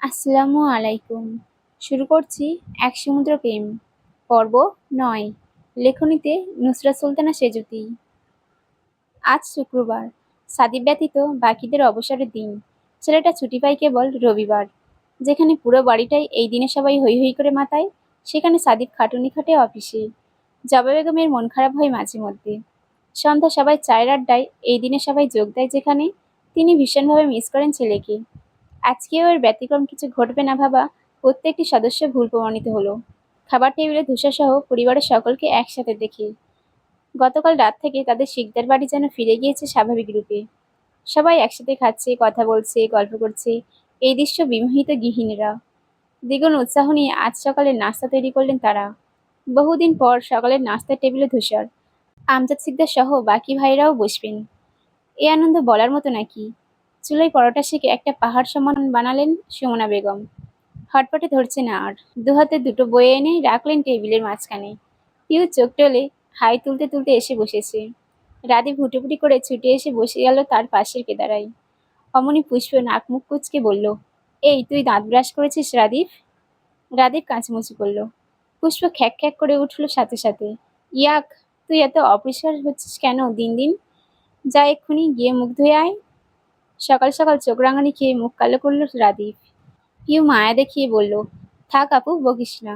আসসালামু আলাইকুম। শুরু করছি এক সমুদ্র প্রেম পর্ব ৯। লেখনীতে নুসরাত সুলতানা সেঁজুতি। আজ শুক্রবার। সাদিব ব্যতীত বাকিদের অবসরের দিন। ছেলেটা ছুটি পায় কেবল রবিবার। যেখানে পুরো বাড়িটাই এই দিনে সবাই হৈ হৈ করে মাতায়, সেখানে সাদিব খাটুনি খাটে অফিসে। জবা বেগমের মন খারাপ হয় মাঝে মধ্যে। সন্ধ্যা সবাই চায়ের আড্ডায় এই দিনে সবাই যোগ দেয় যেখানে, তিনি ভীষণভাবে মিস করেন ছেলেকে। আজকেও এর ব্যতিক্রম কিছু ঘটবে না ভাবা প্রত্যেকটি সদস্য ভুল প্রমাণিত হলো। খাবার টেবিলে ধূসরসহ পরিবারের সকলকে একসাথে দেখে। গতকাল রাত থেকে তাদের শিকদার বাড়ি যেন ফিরে গিয়েছে স্বাভাবিক রূপে। সবাই একসাথে খাচ্ছে, কথা বলছে, গল্প করছে। এই দৃশ্য বিমোহিত গৃহিণীরা। দ্বিগুণ উৎসাহ নিয়ে আজ সকালে নাস্তা তৈরি করলেন তারা। বহুদিন পর সকালের নাস্তার টেবিলে ধূসর, আমজাদ সিকদার সহ বাকি ভাইরাও বসবেন। এ আনন্দ বলার মতো নাকি। চুলোয় পরোটা সেঁকে একটা পাহাড় সমান বানালেন সুমনা বেগম। হটপটে ধরছে না আর। দুহাতে দুটো বয়ে এনে রাখলেন টেবিলের মাঝখানে। পিউ চোখ টলে হাই তুলতে তুলতে এসে বসেছে। রাধে ভুটোপুটি করে ছুটে এসে বসে গেল তার পাশের কেদারায়। অমনি পুষ্প নাক মুখ কুচকে বলল, এই তুই দাঁত ব্রাশ করেছিস রাদীপ? রাদীপ কাঁচুমুচু করল। পুষ্প খ্যাক খ্যাক করে উঠল সাথে সাথে। ইয়াক, তুই এত অপরিষ্কার হচ্ছিস কেন দিন দিন? যা এক্ষুনি গিয়ে মুখ ধুয়ে আয়। সকাল সকাল চোখ রাঙানি খেয়ে মুখ কালো করল রাদীপ। পিউ মায়া দেখিয়ে বলল, থাক আপু, বকিস না।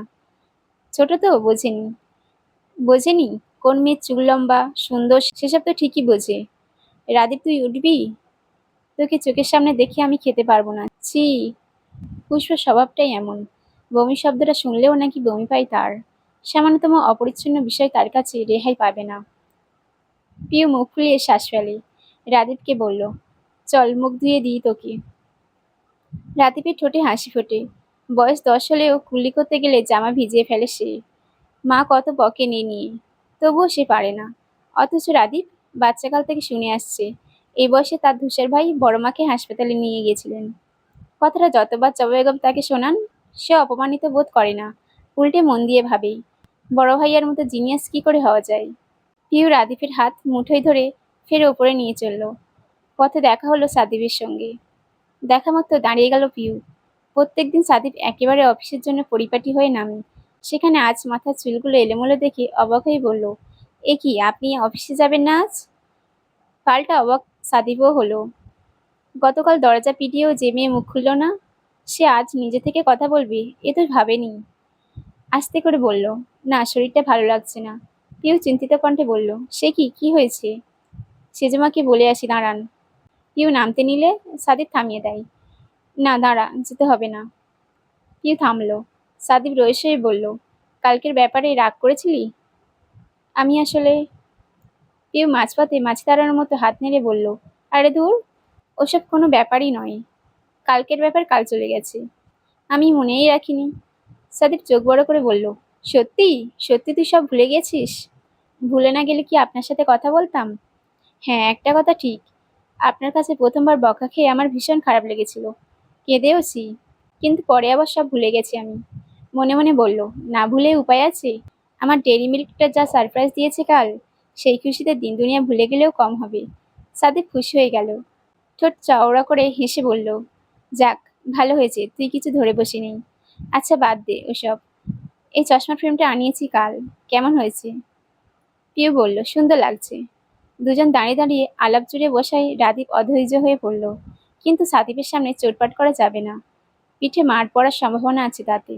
ছোট তো, বোঝেনি। বোঝেনি? কোন মেয়ের চুল লম্বা সুন্দর সেসব তো ঠিকই বোঝে। রাদীপ, তুই উঠবি? তোকে চোখের সামনে দেখে আমি খেতে পারবো না, ছি। পুষ্প স্বভাবটাই এমন। বমি শব্দটা শুনলেও নাকি বমি পায় তার। সামান্যতম অপরিচ্ছন্ন বিষয় তার কাছে রেহাই পাবে না। পিউ মুখ ফুলিয়ে শ্বাস ফেলে। রাদীপকে বলল, চল মুখ ধুয়ে দিই তোকে। রাদীপের ঠোঁটে হাসি ফোটে। বয়স 10 হলেও কুলি করতে গেলে জামা ভিজিয়ে ফেলে সে। মা কত বকেন এ নিয়ে, তবুও সে পারে না। অথচ রাদীপ বাচ্চাকাল থেকে শুনে আসছে, এই বয়সে তার ধূসর ভাই বড় মাকে হাসপাতালে নিয়ে গিয়েছিলেন। কথাটা যতবার জবা বেগম তাকে শোনান, সে অপমানিত বোধ করে না, উল্টে মন দিয়ে ভাবে, বড় ভাইয়ার মতো জিনিয়াস কি করে হওয়া যায়। পিউ রাদীপের হাত মুঠোয় ধরে ফের ওপরে নিয়ে চলল। পথে দেখা হলো সাদিবের সঙ্গে। দেখা মাত্র দাঁড়িয়ে গেল পিউ। প্রত্যেকদিন সাদিব একেবারে অফিসের জন্য পরিপাটি হয়ে নামে, সেখানে আজ মাথার চুলগুলো এলোমেলো দেখে অবাক হয়ে বলল, এ কি, আপনি অফিসে যাবেন না আজ? পাল্টা অবাক সাদিবও হলো। গতকাল দরজা পিটিয়েও যে মেয়ে মুখ খুলল না, সে আজ নিজে থেকে কথা বলবে এ তো ভাবেনি। আস্তে করে বলল, না, শরীরটা ভালো লাগছে না। পিউ চিন্তিত কণ্ঠে বলল, সে কি, কি হয়েছে? সেজমাকে বলে আসি, দাঁড়ান। পিউ নামতে নিলে সাদিব থামিয়ে দেয়। না, দাঁড়া, যেতে হবে না। পিউ থামল। সাদিব রয়েস হয়ে বলল, কালকের ব্যাপারে রাগ করেছিলি? আমি আসলে। পিউ মাঝপথে মাঝি তাড়ানোর মতো হাত নেড়ে বলল, আরে ধুর, ওসব কোনো ব্যাপারই নয়। কালকের ব্যাপার কাল চলে গেছে, আমি মনেই রাখিনি। সাদিব চোখ বড় করে বলল, সত্যি? সত্যি তুই সব ভুলে গেছিস? ভুলে না গেলে কি আপনার সাথে কথা বলতাম? হ্যাঁ, একটা কথা ঠিক, আপনার কাছে প্রথমবার বকা খেয়ে আমার ভীষণ খারাপ লেগেছিল, কেঁদেওছি। কিন্তু পরে আবার সব ভুলে গেছি আমি। মনে মনে বলল, না ভুলে উপায় আছে? আমার ডেইরি মিল্কটা যা সারপ্রাইজ দিয়েছে কাল, সেই খুশিতে দিন দুনিয়া ভুলে গেলেও কম হবে। সাদিক খুশি হয়ে গেল। ঠোঁট চওড়া করে হেসে বলল, যাক, ভালো হয়েছে তুই কিছু ধরে বসে নেই। আচ্ছা, বাদ দে ওসব। এই চশমার ফ্রেমটা আনিয়েছি কাল, কেমন হয়েছে? পিউ বলল, সুন্দর লাগছে। দুজন দাঁড়িয়ে দাঁড়িয়ে আলাপ জুড়ে বসায় রাদীপ অধৈর্য হয়ে পড়ল। কিন্তু সাদিবের সামনে চোটপাট করা যাবে না, পিঠে মার পড়ার সম্ভাবনা আছে তাতে।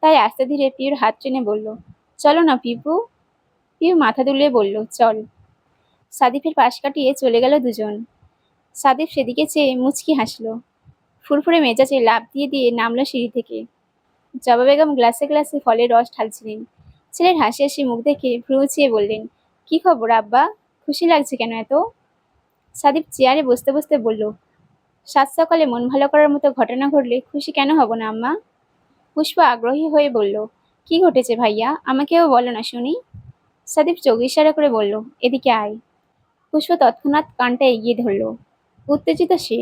তাই আস্তে ধীরে পিউর হাত টেনে বলল, চলো না পিপু। পিউ মাথা দুলিয়ে বলল, চল। সাদিফের পাশ কাটিয়ে চলে গেল দুজন। সাদিফ সেদিকে চেয়ে মুচকি হাসলো। ফুরফুরে মেজাজে লাফ দিয়ে দিয়ে নামলো সিঁড়ি থেকে। জবা বেগম গ্লাসে গ্লাসে ফলের রস ঢালছিলেন। ছেলের হাসি হাসি মুখ দেখে ভ্রু উঁচিয়ে বললেন, কি খবর আব্বা, খুশি লাগছে কেন এত? সাদিফ চেয়ারে বসতে বসতে বলল, সাত সকালে মন ভালো করার মতো ঘটনা ঘটলে খুশি কেন হব না আম্মা? পুষ্প আগ্রহী হয়ে বলল, কি ঘটেছে ভাইয়া, আমাকেও বলো না শুনি। সাদিফ চোখ ইশারা করে বলল, এদিকে আয়। পুষ্প তৎক্ষণাৎ কানটা এগিয়ে ধরল। উত্তেজিত সে,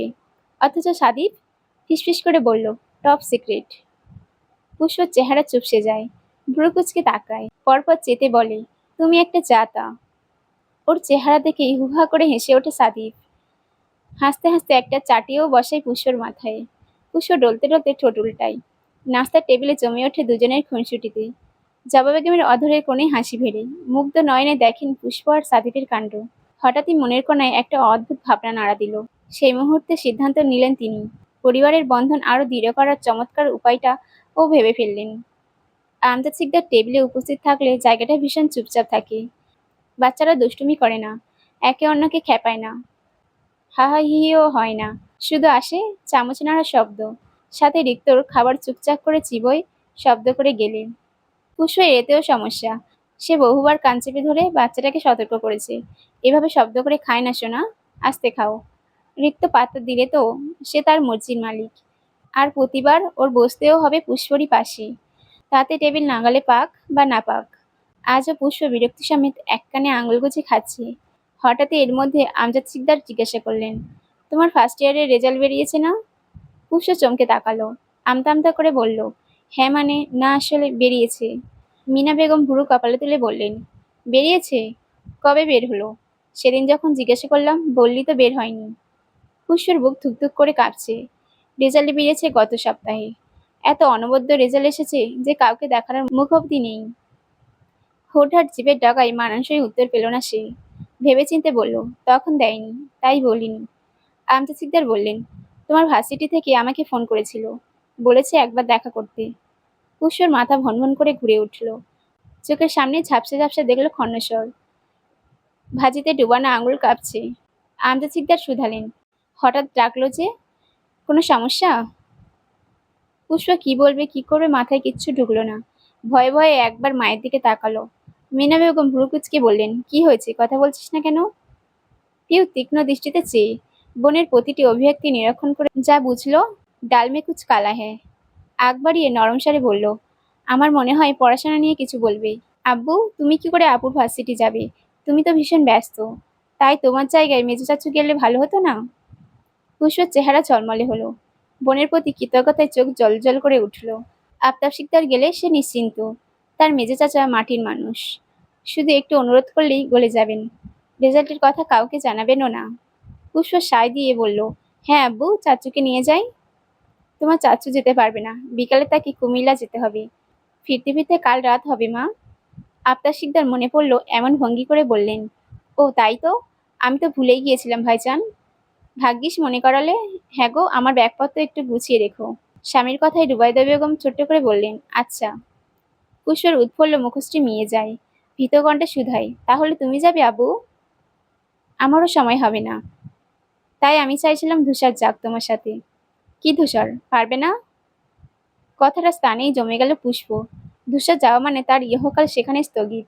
অথচ সাদিফ ফিসফিস করে বলল, টপ সিক্রেট। পুষ্পর চেহারা চুপসে যায়, ভ্রু কুচকে তাকায়, পরপর চেতে বলে, তুমি একটা জাতা। ওর চেহারা দেখে হুহা করে হেসে ওঠে সাদিফ। হাসতে হাসতে একটা চাটিয়েও বসায় পুষ্পর মাথায়। পুষ্প ডলতে ডলতে ঠোঁট উল্টায়। নাস্তার টেবিলে জমে ওঠে দুজনের খুনসুটিতে। জবা বেগমের অধরের কোণে হাসি ভেড়ে মুগ্ধ নয়নে দেখেন পুষ্প আর সাদিফের কাণ্ড। হঠাৎই মনের কোণায় একটা অদ্ভুত ভাবনা নাড়া দিল। সেই মুহূর্তে সিদ্ধান্ত নিলেন তিনি। পরিবারের বন্ধন আরো দৃঢ় করার চমৎকার উপায়টা ও ভেবে ফেললেন। আমজাদ সিকদার টেবিলে উপস্থিত থাকলে জায়গাটা ভীষণ চুপচাপ থাকে। বাচ্চারা দুষ্টুমি করে না, একে অন্যকে খেপায় না, হাহাহিও হয় না। শুধু আসে চামচ নাড়ার শব্দ, সাথে রিক্তর খাবার চুপচাপ করে চিবোয় শব্দ করে গেলে। পুষ্প এতেও সমস্যা। সে বহুবার কান চেপে ধরে বাচ্চাটাকে সতর্ক করেছে, এভাবে শব্দ করে খায় না সোনা, আস্তে খাও। রিক্ত পাত্তা দিলে তো সে তার মর্জির মালিক, আর প্রতিবার ওর বসতেও হবে পুষ্পরই পাশে, তাতে টেবিল নাগালে পাক বা না পাক। আজও পুষ্প বিরক্তি সমেত এক কানে আঙুল গুছে খাচ্ছে। হঠাৎই এর মধ্যে আমজাদ সিকদার জিজ্ঞাসা করলেন, তোমার ফার্স্ট ইয়ারের রেজাল্ট বেরিয়েছে না? পুষ্প চমকে তাকালো, আমতা আমতা করে বলল, হ্যাঁ মানে না, আসলে বেরিয়েছে। মিনা বেগম ভুরু কপালে তুলে বললেন, বেরিয়েছে? কবে বের হলো? সেদিন যখন জিজ্ঞাসা করলাম বললি তো বের হয়নি। পুষ্পর বুক ধুকধুক করে কাঁপছে। রেজাল্ট বেরিয়েছে গত সপ্তাহে। এত অনবদ্য রেজাল্ট এসেছে যে কাউকে দেখার মুখ অবধি নেই। হুটহাট জিভের ডগায় মানানসই উত্তর পেল না সে। ভেবেচিন্তে বলল, তখন দেয়নি, তাই বলিনি। আমজাদ সিকদার বললেন, তোমার ভার্সিটি থেকে আমাকে ফোন করেছিল, বলেছে একবার দেখা করতে। পুষ্পর মাথা ভনভন করে ঘুরে উঠল। চোখের সামনে ঝাপসা ঝাপসা দেখলো খন্নেশ্বর। ভাজিতে ডুবানো আঙুল কাঁপছে। আমজাদ সিকদার শুধালেন, হঠাৎ ডাকলো যে, কোনো সমস্যা? পুষ্প কি বলবে কি করবে মাথায় কিচ্ছু ঢুকলো না। ভয়ে ভয়ে একবার মায়ের দিকে তাকালো। মিনা বেগম ভ্রু কুঁচকে বললেন, কি হয়েছে, কথা বলছিস না কেন? পিউ তীক্ষ্ণ দৃষ্টিতে চেয়ে বোনের প্রতিটি অভিব্যক্তি নিরীক্ষণ করে যা বুঝলো, ডাল মে কুচ কালা হ্যায়। আগ বাড়িয়ে নরম স্বরে বলল, আমার মনে হয় পড়াশোনা নিয়ে কিছু বলবে। আব্বু, তুমি কি করে আপুর ভার্সিটি যাবে? তুমি তো ভীষণ ব্যস্ত। তাই তোমার জায়গায় মেজো চাচু গেলে ভালো হতো না? পুষ্পর চেহারা ঝলমলে হলো। বোনের প্রতি কৃতজ্ঞতায় চোখ জলজল করে উঠল। আফতাব শিকদার গেলে সে নিশ্চিন্ত। তার মেজো চাচা মাটির মানুষ, শুধু একটু অনুরোধ করলেই গলে যাবেন। রেজাল্টের কথা কাউকে জানাবেনও না। পুষ্প সায় দিয়ে বলল, হ্যাঁ আব্বু, চাচুকে নিয়ে যাই। তোমার চাচু যেতে পারবে না, বিকালে তাকে কুমিল্লা যেতে হবে। ফিরতে ফিরতে কাল রাত হবে মা। আফতাব শিকদার মনে পড়ল এমন ভঙ্গি করে বললেন, ও তাই তো, আমি তো ভুলেই গিয়েছিলাম ভাইজান। ভাগ্যিস মনে করালে। হ্যাঁ গো, আমার ব্যাগপত্র একটু গুছিয়ে রেখো। স্বামীর কথায় রুবাইদা বেগম ছোট্ট করে বললেন, আচ্ছা। পুষ্পর উৎফুল্ল মুখশ্রী মিয়ে যায়। ভীতকণ্ঠে শুধায়, তাহলে তুমি যাবে আবু? আমারও সময় হবে না, তাই আমি চাইছিলাম ধূসর যাক তোমার সাথে। কি ধূসর, পারবে না? কথাটা স্থানেই জমে গেল পুষ্প। ধূসর যাওয়া মানে তার ইহকাল সেখানে স্থগিত।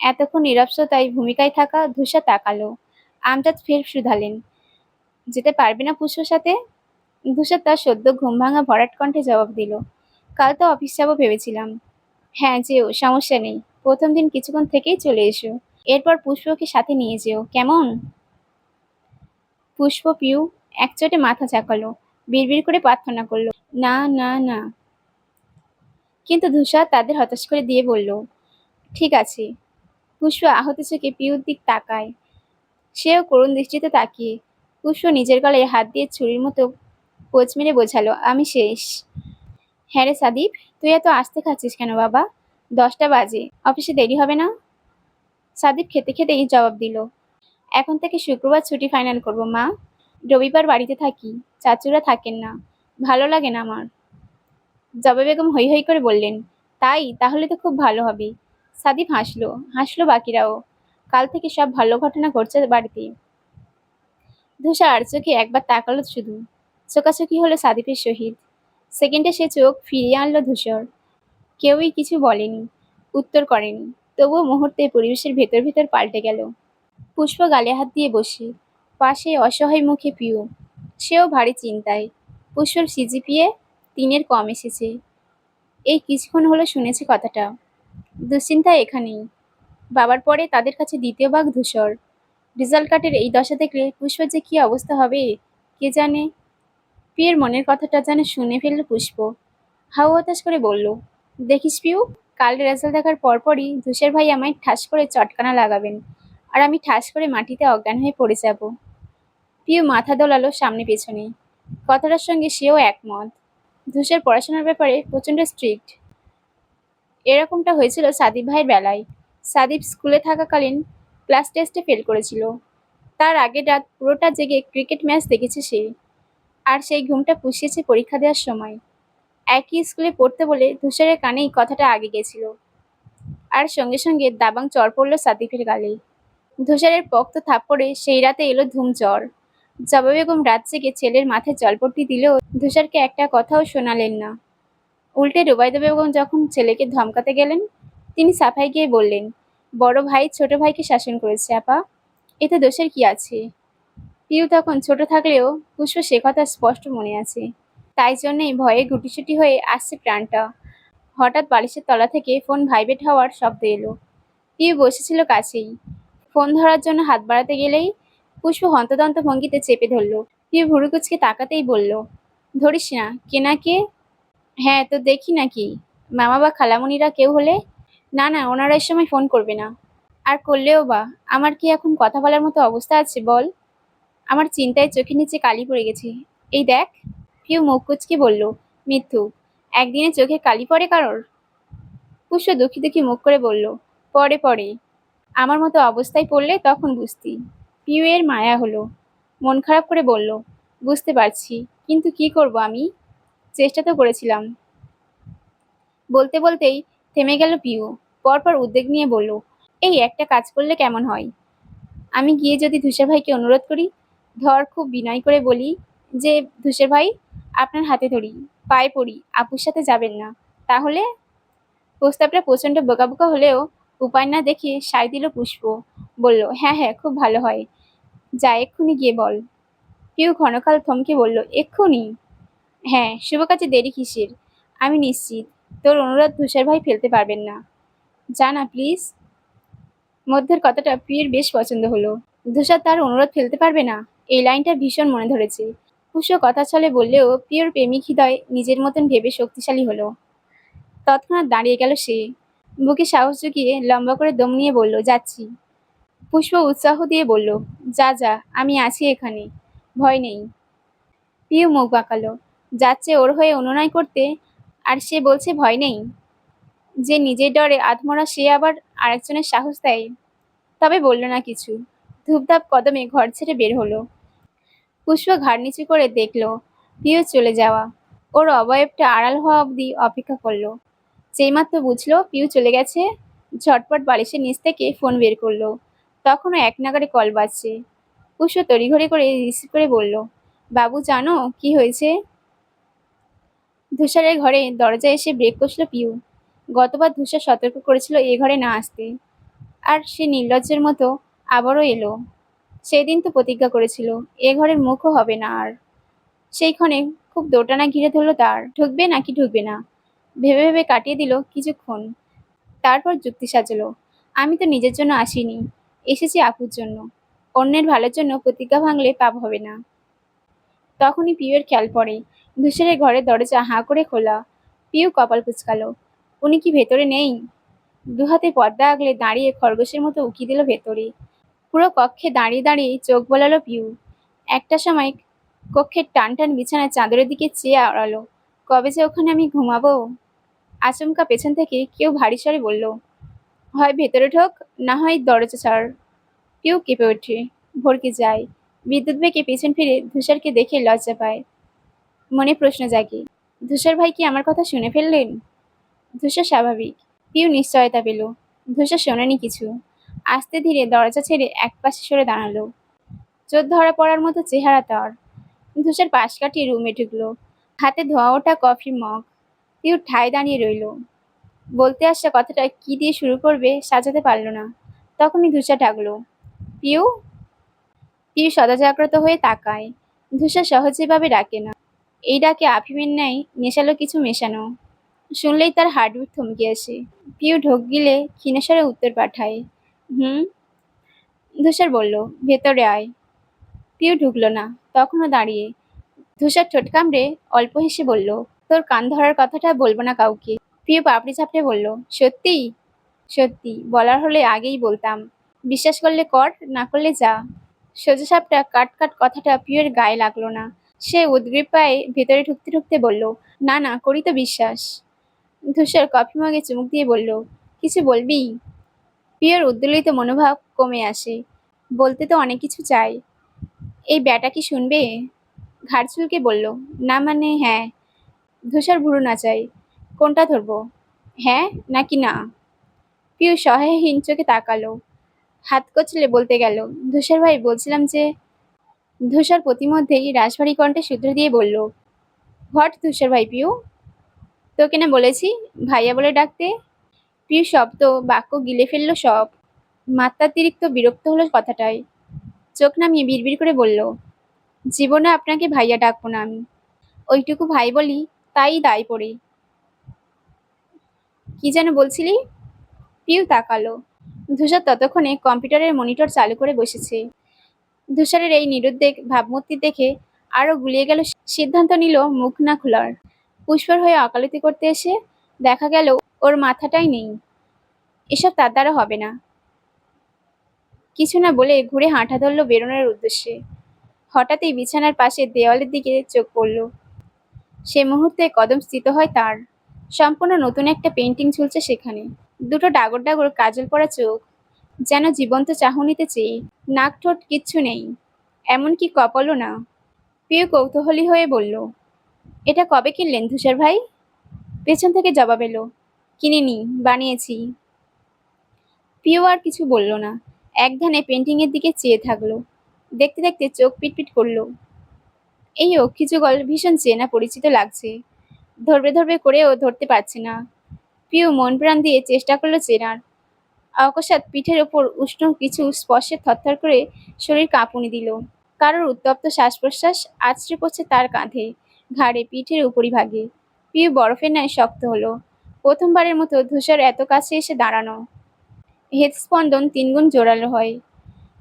এতক্ষণ নীরবতায় ভূমিকায় থাকা ধূসর তাকালো। আমজাদ ফের শুধালেন, যেতে পারবে না পুষ্পর সাথে? ধূসর তার সদ্য ঘুম ভাঙা ভরাট কণ্ঠে জবাব দিল, কাল তো অফিস যাবো ভেবেছিলাম। হ্যাঁ যেও, সমস্যা নেই। প্রথম দিন কিছুক্ষণ থেকেই চলে এসো। এরপর পুষ্পকে সাথে নিয়ে যেও, কেমন? পুষ্প পিউ একচোটে মাথা ঝাঁকালো, বিড়বিড় করে প্রার্থনা করলো, না না না। কিন্তু ধূসর তাদের হতাশ করে দিয়ে বলল, ঠিক আছে। পুষ্প আহত চোখে পিউর দিক তাকায়। সেও করুণ দৃষ্টিতে তাকিয়ে। পুষ্প নিজের গলায় হাত দিয়ে ছুরির মতো কোচ মেরে বোঝালো, আমি শেষ। হ্যাঁ রে সাদীপ, তুই এত আস্তে খাচ্ছিস কেন বাবা? 10টা বাজে, অফিসে দেরি হবে না? সাদীপ খেতে খেতেই জবাব দিল, এখন থেকে শুক্রবার ছুটি ফাইনাল করবো মা। রবিবার বাড়িতে থাকি, চাচুরা থাকেন না, ভালো লাগে না আমার। জবা বেগম হৈ হৈ করে বললেন, তাই? তাহলে তো খুব ভালো হবে। সাদীপ হাসলো, হাসলো বাকিরাও। কাল থেকে সব ভালো ঘটনা ঘটছে বাড়িতে। ধূসর আর চোখে একবার তাকালো শুধু। চোখাচোখি হলো সাদীপের সহিত। সেকেন্ডে সে চোখ ফিরিয়ে আনলো ধূসর। কেউই কিছু বলেনি, উত্তর করেনি। তবুও মুহূর্তে পরিবেশের ভেতর ভেতর পাল্টে গেল। পুষ্প গালে হাত দিয়ে বসে, পাশে অসহায় মুখে পিউ। সেও ভারী চিন্তায়। পুষ্পর সিজিপিএ 3-এর কম এসেছে, এই কিছুক্ষণ হলো শুনেছে কথাটা। দুশ্চিন্তা এখানেই। বাবার পরে তাদের কাছে দ্বিতীয় ভাগ ধূসর। রেজাল্ট কার্ডের এই দশা দেখলে পুষ্পর যে কি অবস্থা হবে কে জানে। পিউর মনের কথাটা যেন শুনে ফেলল পুষ্প। হাউ হতাশ করে বলল, দেখিস পিউ, কাল রেজাল্ট দেখার পরপরই ধূসর ভাই আমায় ঠাস করে চটকানা লাগাবেন, আর আমি ঠাস করে মাটিতে অজ্ঞান হয়ে পড়ে যাব। পিউ মাথা দোলালো সামনে পেছনে। কথাটার সঙ্গে সেও একমত। ধূসর পড়াশোনার ব্যাপারে প্রচণ্ড স্ট্রিক্ট। এরকমটা হয়েছিল সাদিপ ভাইয়ের বেলায়। সাদিপ স্কুলে থাকাকালীন ক্লাস টেস্টে ফেল করেছিল। তার আগের রাত পুরোটা জেগে ক্রিকেট ম্যাচ দেখেছে সে। আর সেই ঘুমটা পুষিয়েছে পরীক্ষা দেওয়ার সময়। একই স্কুলে পড়তে বলে ধূসরের কানেই কথাটা আগে গেছিল। আর সঙ্গে সঙ্গে দাবাং চড় পড়ল সাদিফের গালে। ধূসরের পোক্ত থাপ্পড়ে সেই রাতে এলো ধুম জ্বর। জবা বেগম রাত জেগে ছেলের মাথায় জলপট্টি দিলেও ধূসরকে একটা কথাও শোনালেন না। উল্টে রুবাইদা বেগম যখন ছেলেকে ধমকাতে গেলেন, তিনি সাফাই গিয়ে বললেন, বড় ভাই ছোট ভাইকে শাসন করেছে আপা, এতে দোষের কি আছে? পিউ তখন ছোট থাকলেও পুষ্প সে কথা স্পষ্ট মনে আছে। তাই জন্যই ভয়ে গুটিসুটি হয়ে আসছে প্রাণটা। হঠাৎ বালিশের তলা থেকে ফোন ভাইব্রেট হওয়ার শব্দ এলো। পিউ বসেছিল কাছেই। ফোন ধরার জন্য হাত বাড়াতে গেলেই পুষ্প হন্তদন্ত ভঙ্গিতে চেপে ধরল। পিউ ভুরু কুচকে তাকাতেই বলল, ধরিস না, কে না কে? হ্যাঁ, তো দেখি নাকি, মামা বা খালামণিরা কেউ হলে? না না, ওনারা এই সময় ফোন করবে না। আর করলেও বা আমার কি এখন কথা বলার মতো অবস্থা আছে বল? আমার চিন্তায় চোখের নিচে কালি পড়ে গেছে। এই দেখ। পিউ মুখ কুচকে বলল, মিথ্যু, একদিনে চোখে কালি পড়ে কারোর? পুষ্প দুঃখী দুঃখী মুখ করে বলল, পরে পরে, আমার মতো অবস্থায় পড়লে তখন বুঝতি। পিউ এর মায়া হলো। মন খারাপ করে বলল, বুঝতে পারছি, কিন্তু কি করব আমি? চেষ্টা তো করেছিলাম। বলতে বলতেই থেমে গেল পিউ। পরপর উদ্বেগ নিয়ে বলল, এই একটা কাজ করলে কেমন হয়? আমি গিয়ে যদি ধূসর ভাইকে অনুরোধ করি, ধর খুব বিনয় করে বলি যে, ধূসর ভাই, আপনার হাতে ধরি, পায়ে পড়ি, আপুর সাথে যাবেন না, তাহলে? প্রস্তাবটা প্রচণ্ড বোকা বোকা হলেও উপায় না দেখে সায় দিল পুষ্প। বলল, হ্যাঁ হ্যাঁ, খুব ভালো হয়, যা এক্ষুনি গিয়ে বল। পিউ ক্ষণকাল থমকে বলল, এক্ষুনি? হ্যাঁ, শুভ কাজে দেরি কিসের? আমি নিশ্চিত তোর অনুরোধ ধূসর ভাই ফেলতে পারবেন না। যা না প্লিজ। মধ্যের কথাটা পিউর বেশ পছন্দ হলো। ধূসর তার অনুরোধ ফেলতে পারবে না, এই লাইনটা ভীষণ মনে ধরেছে। পুষ্প কথা ছলে বললেও পিউর প্রেমিক হৃদয় নিজের মতন ভেবে শক্তিশালী হলো। তৎক্ষণাৎ দাঁড়িয়ে গেল সে। বুকে সাহস জুগিয়ে লম্বা করে দম নিয়ে বলল, যাচ্ছি। পুষ্প উৎসাহ দিয়ে বলল, যা যা, আমি আছি এখানে, ভয় নেই। পিউ মুখ বাঁকালো। যাচ্ছে ওর হয়ে অনুনয় করতে, আর সে বলছে ভয় নেই? যে নিজের ডরে আধমরা সে আবার আরেকজনের সাহস দেয়? তবে বলল না কিছু। ধূপধাপ কদমে ঘর ছেড়ে বের হলো। পুষ্প ঘাড় নিচু করে দেখল পিউ চলে যাওয়া। ওর অবয়বটা আড়াল হওয়া অবধি অপেক্ষা করলো। যেইমাত্র বুঝলো পিউ চলে গেছে, ঝটপট বালিশের নিচ থেকে ফোন বের করলো। তখনও এক নাগাড়ে কল বাজছে। পুষ্প তড়িঘড়ি করে রিসিভ করে বলল, বাবু জানো কি হয়েছে? ধূসরের ঘরে দরজায় এসে ব্রেক কষল পিউ। গতবার ধূসর সতর্ক করেছিল এ ঘরে না আসতে, আর সে নির্লজ্জের মতো আবারও এলো। সেদিন তো প্রতিজ্ঞা করেছিল এ ঘরের মুখও হবে না আর। সেইক্ষণে খুব দোটানা ঘিরে ধরলো তার, ঢুকবে নাকি ঢুকবে না। ভেবে ভেবে কাটিয়ে দিল কিছুক্ষণ। তারপর যুক্তি সাজলো, আমি তো নিজের জন্য আসিনি, এসেছি আপুর জন্য। অন্যের ভালোর জন্য প্রতিজ্ঞা ভাঙলে পাপ হবে না। তখনই পিউয়ের খেয়াল পড়ে ধূসরের ঘরের দরজা হাঁ করে খোলা। পিউ কপাল কুঁচকালো। উনি কি ভেতরে নেই? দুহাতে পর্দা আগলে দাঁড়িয়ে খরগোশের মতো উকি দিল ভেতরে। পুরো কক্ষে দাঁড়িয়ে দাঁড়িয়ে চোখ বোলালো পিউ। একটা সময় কক্ষের টান টান বিছানায় চাদরের দিকে চেয়ে আড়ালো। কবে যে ওখানে আমি ঘুমাবো? আচমকা পেছন থেকে কেউ ভারী স্বরে বলল, হয় ভেতরে ঢোক, না হয় দরজা ছাড়। পিউ কেঁপে ওঠে, ভড়কে যায়। বিদ্যুৎ বেগে পেছন ফিরে ধূসরকে দেখে লজ্জা পায়। মনে প্রশ্ন জাগে, ধূসর ভাই কি আমার কথা শুনে ফেললেন? ধূসর স্বাভাবিক। পিউ নিশ্চয়তা পেল ধূসর শোনেনি কিছু। আস্তে ধীরে দরজা ছেড়ে একপাশে সরে দাঁড়ালো। চোখ ধরা পড়ার মতো চেহারা তার। ধূসর পাশ কাটিয়ে রুমে ঢুকলো। হাতে ধোয়া ওঠা কফির মগ। পিউ ঠায় দাঁড়িয়ে রইল। বলতে আসা কথাটা কি দিয়ে শুরু করবে সাজাতে পারল না। তখনই ধূসর ডাকলো, পিউ। পিউ সদাজাগ্রত হয়ে তাকায়। ধূসর সহজেভাবে ডাকে না। এই ডাকে আফিমের ন্যায় নেশালো কিছু মেশানো। শুনলেই তার হার্টবিট থমকে আসে। পিউ ঢোক গিলে ক্ষীণস্বরে উত্তর পাঠায়, হুম। ধূসর বলল, ভেতরে আয়। পিউ ঢুকলো না, তখনও দাঁড়িয়ে। ধূসর ঠোঁট কামড়ে অল্প হেসে বলল, তোর কান ধরার কথাটা বলবো না কাউকে। পিউ পাপড়ি ঝাপড়ে বলল, সত্যি? সত্যি, বলার হলে আগেই বলতাম। বিশ্বাস করলে কর, না করলে যা। সোজাসাপটা কাট কাট কথাটা পিউয়ের গায়ে লাগলো না। সে উদগ্রীব পায়ে ভেতরে ঢুকতে ঢুকতে বলল, না না, করি তো বিশ্বাস। ধূসর কফি মগে চুমুক দিয়ে বলল, কিছু বলবি? প্রিয়র উদ্দোলিত মনোভাব কমে আসে। বলতে তো অনেক কিছু চাই। এই ব্যাটা কি শুনবে? ঘাড় চুলকে বলল, না মানে হ্যাঁ। ধূসর ভুরু নাচাই। কোনটা ধরবো? হ্যাঁ নাকি না? পিউ সহায়হীন চোখে তাকালো। হাত কচলে বলতে গেল, ধূসর ভাই বলছিলাম যে। ধূসর প্রতিমধ্যেই রাশভারী কণ্ঠে সূত্র দিয়ে বলল, হোয়াট ধূসর ভাই পিউ? তোকে না বলেছি ভাইয়া বলে ডাকতে? পিউ শব্দ বাক্য গিলে ফেলল সব। মাত্রাতিরিক্ত বিরক্ত হলো কথাটায়। চোখ নামিয়ে বিড়বিড় করে বলল, জীবনে আপনাকে ভাইয়া ডাকবো না আমি। ওইটুকু ভাই বলি, তাই দায় পড়ে। কি যেন বলছিলি? পিউ তাকালো। ধূসর ততক্ষণে কম্পিউটারের মনিটর চালু করে বসেছে। ধূসরের এই নিরুদ্বেগ ভাবমূর্তি দেখে আরো গুলিয়ে গেল। সিদ্ধান্ত নিল মুখ না খোলার। পুষ্পর হয়ে ওকালতি করতে এসে দেখা গেল ওর মাথাটাই নেই। এসব তার দ্বারা হবে না। কিছু না বলে ঘুরে হাঁটা ধরল বেরোনোর উদ্দেশ্যে। হঠাৎই বিছানার পাশে দেওয়ালের দিকে চোখ পড়ল। সে মুহূর্তে কদম স্থিত হয় তার। সম্পূর্ণ নতুন একটা পেন্টিং ঝুলছে সেখানে। দুটো ডাগর ডাগর কাজল পড়া চোখ, যেন জীবন্ত চাহনিতে চেয়ে। নাক ঠোঁট কিচ্ছু নেই, এমনকি কপালও না। প্রিয় কৌতূহলী হয়ে বলল, এটা কবে কিনলেন ধূসর ভাই? পেছন থেকে জবাব এলো, কিনিনি, বানিয়েছি। প্রিয় আর কিছু বলল না, এক ধ্যানে পেন্টিং এর দিকে চেয়ে থাকলো। দেখতে দেখতে চোখ পিটপিট করলো। এই অক্ষি যুগল ভীষণ চেনা পরিচিত লাগছে। ধরবে ধরবে করেও ধরতে পারছে না। প্রিয় মন প্রাণ দিয়ে চেষ্টা করলো চেনার। অকস্মাৎ পিঠের ওপর উষ্ণ কিছু স্পর্শে থরথর করে শরীর কাঁপুনি দিল। কারোর উত্তপ্ত শ্বাস প্রশ্বাস আছড়ে পড়ছে তার কাঁধে, ঘাড়ে, পিঠের উপরিভাগে। প্রিয় বরফের ন্যায় শক্ত হলো। প্রথমবারের মতো ধূসর এত কাছে এসে দাঁড়ানো। হৃদস্পন্দন তিনগুণ জোরালো হয়।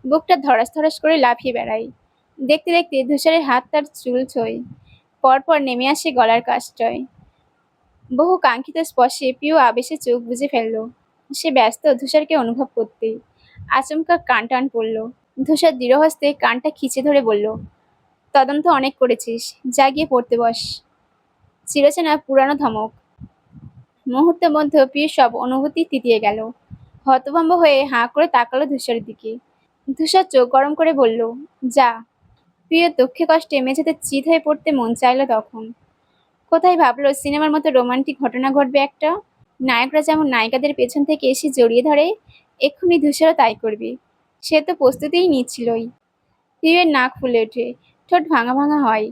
বুকটা ধড়াস ধড়াস করে লাফিয়ে বেড়ায়। দেখতে দেখতে ধূসরের হাত তার চুল ছোঁয়। পরপর নেমে আসে গলার কাছটায়। বহু কাঙ্ক্ষিত স্পর্শে প্রিয় আবেশে চোখ বুজে ফেলল। সে ব্যস্ত ধূসরকে অনুভব করতে। আচমকা কান টান পড়ল। ধূসর দৃঢ়হস্তে কানটা খিচে ধরে বলল, তদন্ত অনেক করেছিস, যা গিয়ে পড়তে বস। চিরচেনা পুরানো ধমক। মুহূর্তের মধ্যে প্রিয় সব অনুভূতি তিতিয়ে গেল। হতভম্ব হয়ে হাঁ করে তাকালো ধূসরের দিকে। ধূসর চোখ গরম করে বলল, যা। প্রিয় দুঃখে কষ্টে মেঝেতে চিত হয়ে পড়তে মন চাইল তখন। কোথায় ভাবলো সিনেমার মতো রোমান্টিক ঘটনা ঘটবে একটা। নায়করা যেমন নায়িকাদের পেছন থেকে এসে জড়িয়ে ধরে, এক্ষুনি ধূসরও তাই করবে। সে তো প্রস্তুতিই নিচ্ছিলই। প্রিয়ের নাক ফুলে ওঠে, ঠোঁট ভাঙা ভাঙা হয়,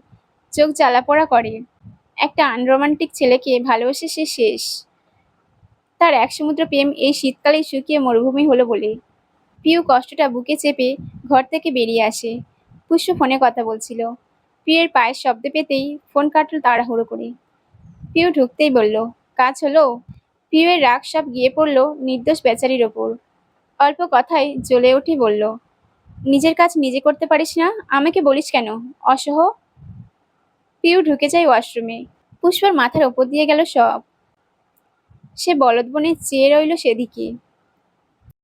চোখ জ্বালা পোড়া করে। একটা আনরোমান্টিক ছেলেকে ভালোবেসে সে শেষ। তার এক সমুদ্র প্রেম এই শীতকালেই শুকিয়ে মরুভূমি হলো বলে। পিউ কষ্টটা বুকে চেপে ঘর থেকে বেরিয়ে আসে। পুষ্প ফোনে কথা বলছিল। প্রিয়ের পায়ের শব্দ পেতেই ফোন কাটল তাড়াহুড়ো করে। পিউ ঢুকতেই বলল, কাজ হলো? পিউয়ের রাগ সব গিয়ে পড়ল নির্দোষ বেচারির ওপর। অল্প কথায় জ্বলে উঠে বলল, নিজের কাজ নিজে করতে পারিস না, আমাকে বলিস কেন? অসহ। পিউ ঢুকে যায় ওয়াশরুমে। পুষ্পর মাথার ওপর দিয়ে গেল সব। সে বলদ বনে চেয়ে রইল সেদিকে।